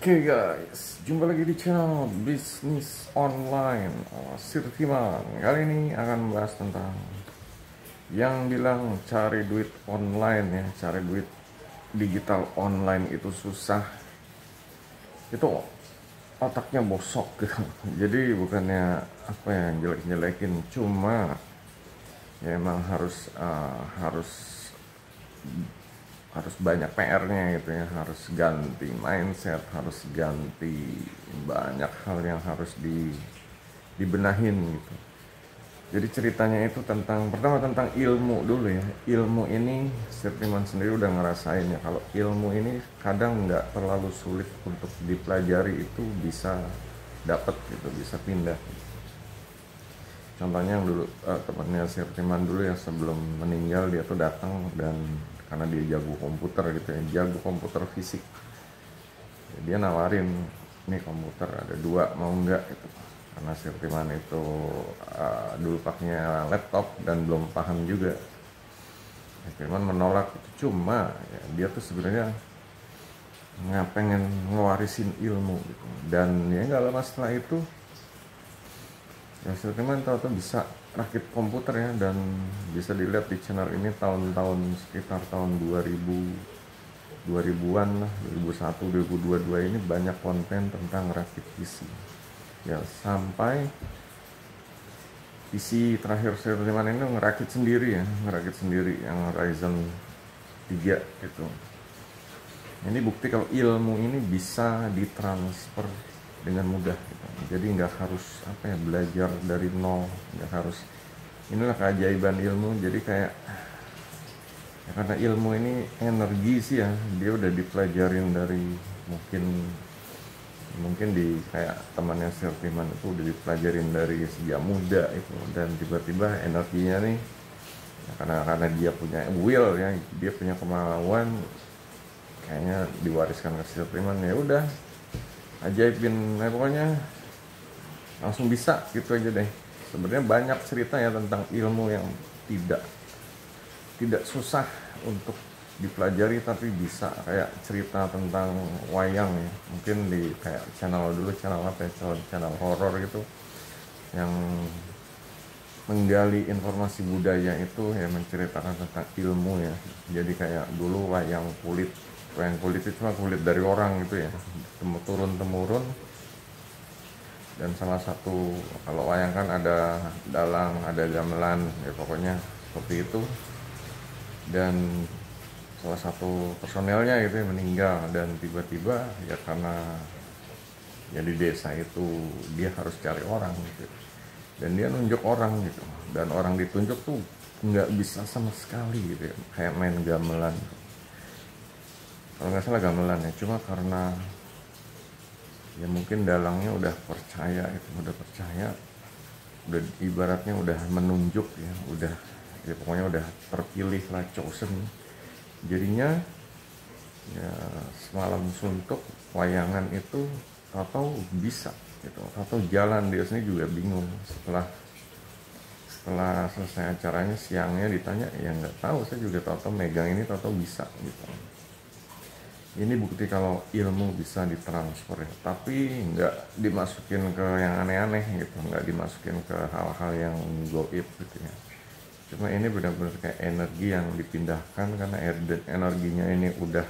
Oke guys, jumpa lagi di channel bisnis online Sir Timang. Kali ini akan membahas tentang yang bilang cari duit online ya, cari duit digital online itu susah. Itu otaknya bosok gitu. Jadi bukannya apa ya, jelek-jelekin, cuma ya emang harus banyak PR-nya gitu ya, harus ganti mindset, harus ganti banyak hal yang harus dibenahin gitu. Jadi ceritanya itu pertama tentang ilmu dulu ya. Ilmu ini Sirtiman sendiri udah ngerasain ya, kalau ilmu ini kadang nggak terlalu sulit untuk dipelajari, itu bisa dapet gitu, bisa pindah. Contohnya yang dulu temannya Sirtiman dulu yang sebelum meninggal, dia tuh datang dan karena dia jago komputer gitu ya, jago komputer fisik, dia nawarin, nih komputer ada dua, mau nggak gitu. Karena Sirtiman itu dulu pakainya laptop dan belum paham juga. Sirtiman menolak itu, cuma ya, dia tuh sebenarnya nggak pengen ngewarisin ilmu gitu. Dan ya nggak lama setelah itu ya Sirtiman tahu bisa rakit komputer ya, dan bisa dilihat di channel ini tahun-tahun sekitar tahun 2000-an lah, 2001 2022 ini banyak konten tentang rakit PC ya, sampai PC terakhir Sirtiman ini ngerakit sendiri ya, ngerakit sendiri yang Ryzen 3 gitu. Ini bukti kalau ilmu ini bisa ditransfer dengan mudah gitu. Jadi nggak harus apa ya, belajar dari nol, nggak harus. Inilah keajaiban ilmu. Jadi kayak ya, karena ilmu ini energi sih ya, dia udah dipelajarin dari mungkin di kayak temannya Sirtiman itu udah dipelajarin dari sejak muda itu, dan tiba-tiba energinya nih ya, karena dia punya will ya, dia punya kemauan, kayaknya diwariskan ke Sirtiman, ya udah ajaibin, nah, pokoknya langsung bisa gitu aja deh. Sebenarnya banyak cerita ya tentang ilmu yang tidak susah untuk dipelajari, tapi bisa, kayak cerita tentang wayang ya, mungkin di kayak channel dulu, channel apa ya, channel horor gitu, yang menggali informasi budaya itu ya, menceritakan tentang ilmu ya. Jadi kayak dulu wayang kulit itu cuma kulit dari orang gitu ya, turun temurun. Dan salah satu, kalau wayang kan ada dalang, ada gamelan ya, pokoknya seperti itu. Dan salah satu personelnya gitu ya meninggal, dan tiba-tiba ya karena ya di desa itu dia harus cari orang gitu, dan dia nunjuk orang gitu, dan orang ditunjuk tuh nggak bisa sama sekali gitu ya, kayak main gamelan. Kalau nggak salah gamelan ya, cuma karena ya mungkin dalangnya udah percaya itu, udah ibaratnya udah menunjuk ya, udah ya pokoknya udah terpilih lah, chosen. Jadinya ya semalam suntuk wayangan itu tahu bisa gitu, atau jalan, dia sendiri juga bingung. Setelah selesai acaranya, siangnya ditanya, ya nggak tahu, saya juga tahu megang ini, tahu bisa gitu. Ini bukti kalau ilmu bisa ditransfer ya, tapi nggak dimasukin ke yang aneh-aneh gitu, nggak dimasukin ke hal-hal yang goib gitu ya. Cuma ini benar-benar kayak energi yang dipindahkan, karena energinya ini udah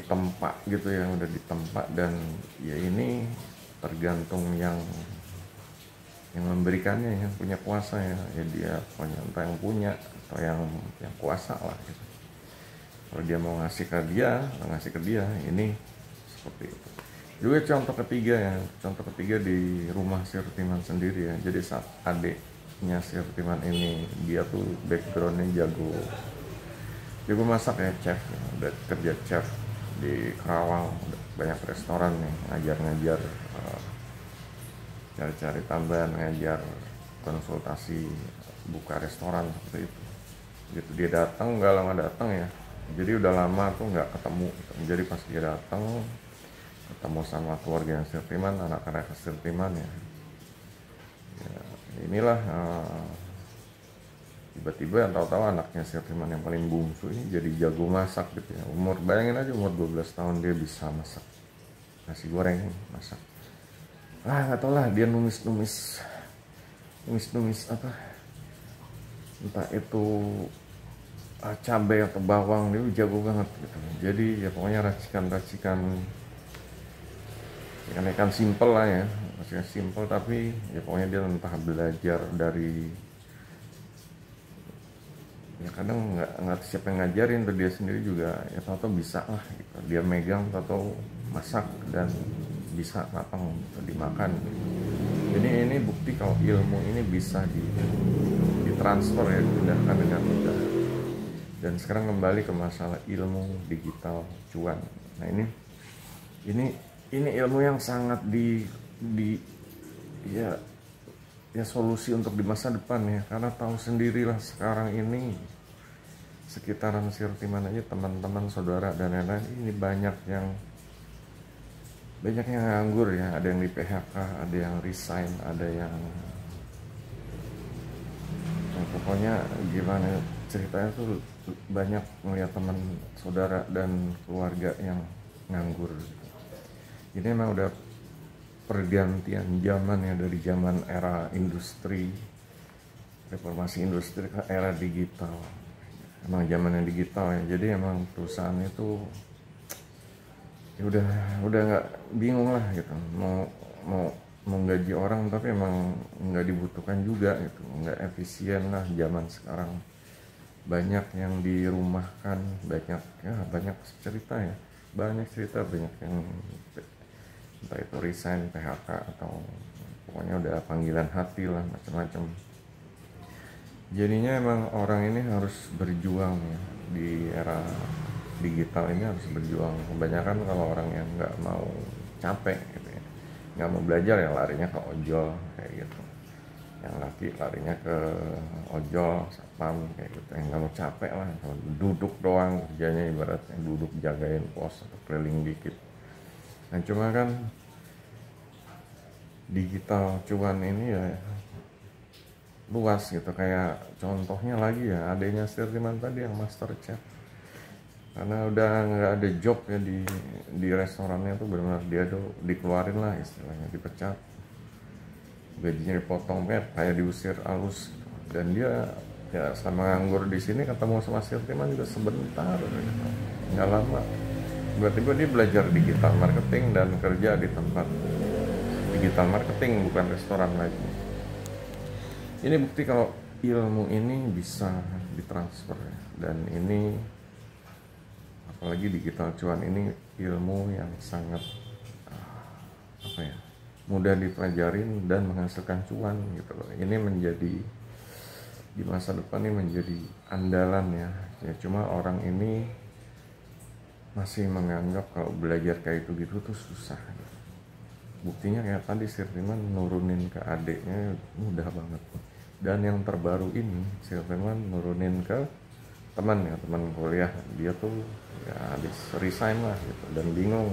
ditempa gitu ya, udah ditempa. Dan ya ini tergantung yang memberikannya, yang punya kuasa ya, dia punya, entah yang punya atau yang kuasa lah gitu. Kalau dia mau ngasih ke dia, ini seperti itu. Juga contoh ketiga di rumah Sirtiman sendiri ya. Jadi saat adiknya Sirtiman ini, dia tuh backgroundnya jago masak ya, chef ya. Udah kerja chef di Kerawang, udah banyak restoran nih, ngajar cari-cari tambahan, ngajar konsultasi buka restoran seperti itu. Gitu dia datang, nggak lama datang ya, jadi udah lama tuh nggak ketemu. Jadi pas dia datang, ketemu sama keluarga Sirtiman, anak-anak Sirtiman ya, inilah Tiba-tiba yang tahu-tahu anaknya si Firman yang paling bungsu ini jadi jago masak gitu ya. Bayangin aja umur 12 tahun dia bisa masak nasi goreng, masak. Nggak tau lah, dia numis apa, entah itu cabai atau bawang, dia jago banget gitu. Jadi ya pokoknya racikan ikan simple lah ya, racikan simple, tapi ya pokoknya dia entah belajar dari, ya kadang nggak siapa yang ngajarin, tuh dia sendiri juga ya tau bisa lah gitu. Dia megang atau masak dan bisa matang gitu, dimakan gitu. Jadi ini bukti kalau ilmu ini bisa ditransfer ya, dipindahkan dengan mudah. Dan sekarang kembali ke masalah ilmu digital cuan. Nah ini ilmu yang sangat ya ya solusi untuk di masa depan ya, karena tahu sendirilah sekarang ini sekitaran Sirtiman aja, teman-teman, saudara dan lain-lain ini banyak yang nganggur ya, ada yang di PHK, ada yang resign, ada yang pokoknya gimana ceritanya tuh, banyak melihat teman, saudara dan keluarga yang nganggur gitu. Ini emang udah pergantian zaman ya, dari zaman era industri, reformasi industri ke era digital. Emang zaman yang digital ya, jadi emang perusahaan itu ya udah nggak, bingung lah gitu, mau gaji orang tapi emang nggak dibutuhkan juga gitu, nggak efisien lah zaman sekarang. Banyak yang dirumahkan, banyak cerita ya, banyak yang entah itu resign, PHK, atau pokoknya udah panggilan hati lah, macam-macam. Jadinya emang orang ini harus berjuang ya, di era digital ini harus berjuang. Kebanyakan kalau orang yang nggak mau capek gitu ya, nggak mau belajar, ya larinya ke ojol kayak gitu. Yang laki larinya ke ojol, satpam kayak gitu. Yang nggak mau capek lah, duduk doang kerjanya, ibaratnya duduk jagain pos atau keliling dikit. Nah cuma kan digital cuan ini ya luas gitu, kayak contohnya lagi ya adanya Sirtiman tadi yang master chef, karena udah nggak ada job ya di restorannya tuh, benar-benar dia tuh dikeluarin lah istilahnya, dipecat, gajinya dipotong, kayak diusir alus gitu. Dan dia ya selama nganggur di sini ketemu sama Sirtiman juga sebentar gitu, nggak lama tiba-tiba dia belajar digital marketing dan kerja di tempat digital marketing, bukan restoran lagi. Ini bukti kalau ilmu ini bisa ditransfer ya. Dan ini apalagi digital cuan ini ilmu yang sangat mudah dipelajarin dan menghasilkan cuan gitu loh. Ini menjadi di masa depan ini menjadi andalan ya. Cuma orang ini masih menganggap kalau belajar kayak gitu tuh susah gitu. Buktinya kayak tadi Sirtiman nurunin ke adiknya mudah banget. Dan yang terbaru ini Sirtiman nurunin ke teman kuliah, dia tuh ya habis resign lah gitu, dan bingung,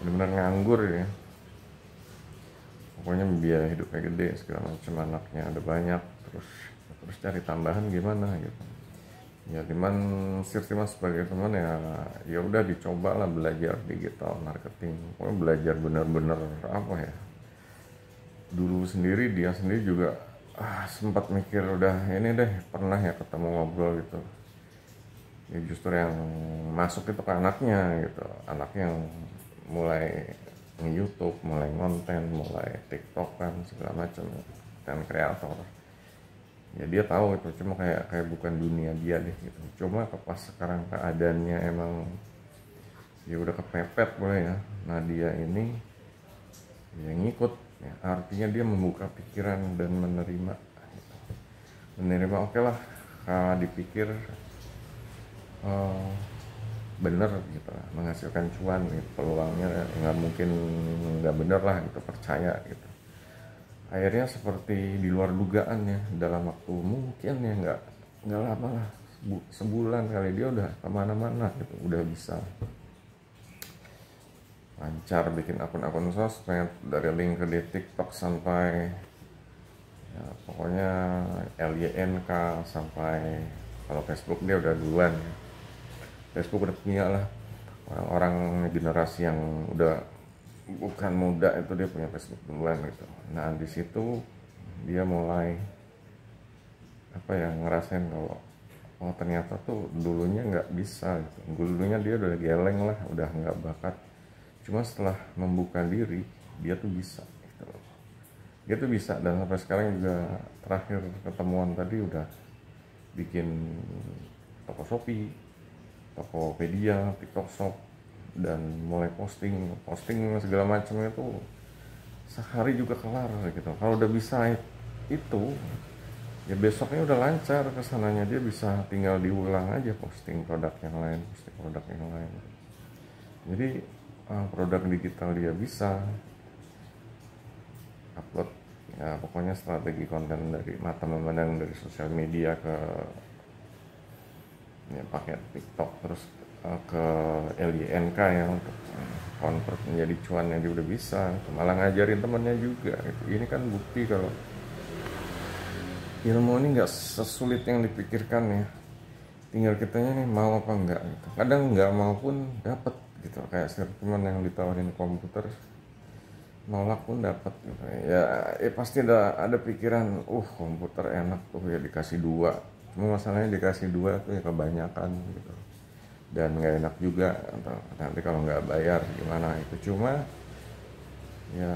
benar-benar nganggur ya. Pokoknya biaya hidupnya gede segala macam, anaknya ada banyak, terus cari tambahan gimana gitu. Ya Timan Sirtiman sebagai teman ya udah dicoba lah belajar digital marketing. Pokoknya belajar benar-benar apa ya. Dulu dia sendiri juga sempat mikir udah ini deh, pernah ya ketemu ngobrol gitu. Ya justru yang masuk itu ke anaknya gitu, anaknya yang mulai nge-YouTube, mulai konten, mulai TikTok kan segala macam, dan kreator. Ya dia tahu itu, cuma kayak bukan dunia dia deh gitu. Cuma pas sekarang keadaannya emang ya udah kepepet boleh ya. Nah dia ini ya ngikut ya, artinya dia membuka pikiran dan menerima oke lah, kalau dipikir bener gitu, menghasilkan cuan gitu, peluangnya nggak mungkin nggak bener lah gitu, percaya gitu. Akhirnya seperti di luar dugaan ya, dalam waktu mungkin ya nggak lama lah, sebulan kali dia udah kemana-mana gitu, udah bisa lancar bikin akun-akun sosmed, dari link ke di TikTok sampai ya, pokoknya LYNK sampai, kalau Facebook dia udah duluan ya. Facebook udah punya lah, orang-orang generasi yang udah bukan muda itu dia punya Facebook duluan gitu. Nah di situ dia mulai apa ya, ngerasain kalau oh ternyata tuh dulunya nggak bisa gitu. Dulunya dia udah geleng lah, udah nggak bakat, cuma setelah membuka diri dia tuh bisa gitu loh. Dia tuh bisa, dan sampai sekarang juga terakhir ketemuan tadi udah bikin toko Shopee, Tokopedia, TikTok Shop, dan mulai posting segala macamnya tuh sehari juga kelar gitu. Kalau udah bisa itu ya besoknya udah lancar kesananya, dia bisa tinggal diulang aja, posting produk yang lain, jadi produk digital dia bisa upload ya, pokoknya strategi konten dari mata memandang dari sosial media ke ya pakai TikTok, terus ke LYNK ya untuk convert menjadi cuan yang dia udah bisa, malah ngajarin temennya juga gitu. Ini kan bukti kalau ilmu ini nggak sesulit yang dipikirkan ya, tinggal kitanya nih mau apa enggak gitu. Kadang nggak mau pun dapat gitu, kayak teman yang ditawarin komputer nolak pun dapat gitu. Ya pasti ada pikiran komputer enak tuh ya dikasih dua, cuma masalahnya dikasih dua tuh ya kebanyakan gitu, dan nggak enak juga nanti kalau nggak bayar gimana itu. Cuma ya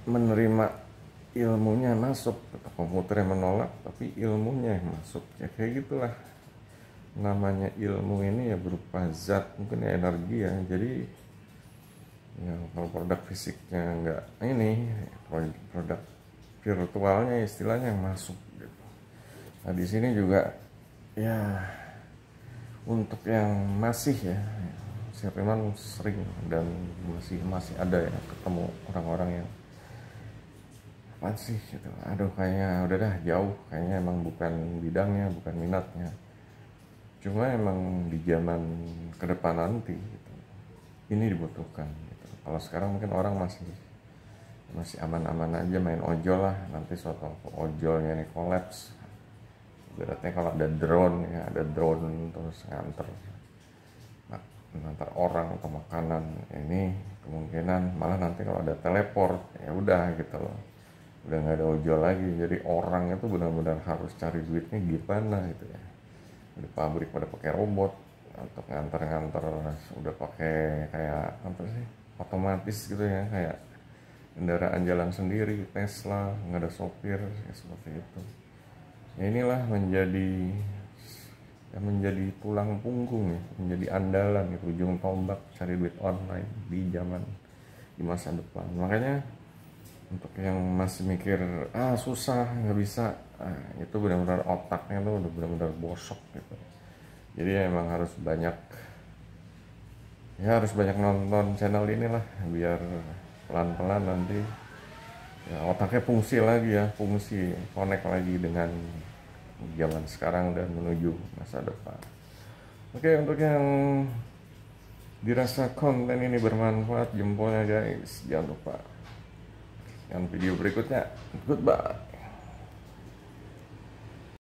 menerima ilmunya masuk, komputer yang menolak tapi ilmunya yang masuk, ya kayak gitulah namanya ilmu ini ya, berupa zat mungkin ya, energi ya. Jadi ya kalau produk fisiknya nggak ini, produk virtualnya istilahnya yang masuk gitu. Nah di sini juga ya untuk yang masih ya, saya memang sering dan masih ada ya ketemu orang-orang yang apa sih gitu, aduh kayaknya udah dah jauh, kayaknya emang bukan bidangnya, bukan minatnya, cuma emang di zaman ke depan nanti gitu, ini dibutuhkan gitu. Kalau sekarang mungkin orang masih aman-aman aja main ojol lah, nanti suatu ojolnya nih kolaps, beratnya kalau ada drone ya, ada drone terus ngantar orang atau makanan, ini kemungkinan malah nanti kalau ada teleport ya udah gitu loh, udah nggak ada ojol lagi. Jadi orang itu benar-benar harus cari duitnya gimana gitu ya. Di pabrik pada pakai robot untuk ngantar udah pakai kayak apa sih, otomatis gitu ya, kayak kendaraan jalan sendiri, Tesla, nggak ada sopir ya, seperti itu ya. Inilah menjadi tulang punggung ya, menjadi andalan gitu, ujung tombak cari duit online di masa depan. Makanya untuk yang masih mikir susah nggak bisa, itu benar-benar otaknya tuh udah benar-benar bosok gitu. Jadi emang harus banyak nonton channel ini lah, biar pelan-pelan nanti ya, otaknya fungsi lagi ya, connect lagi dengan zaman sekarang dan menuju masa depan. Oke, untuk yang dirasa konten ini bermanfaat, jempolnya guys, jangan lupa. Yang video berikutnya, goodbye.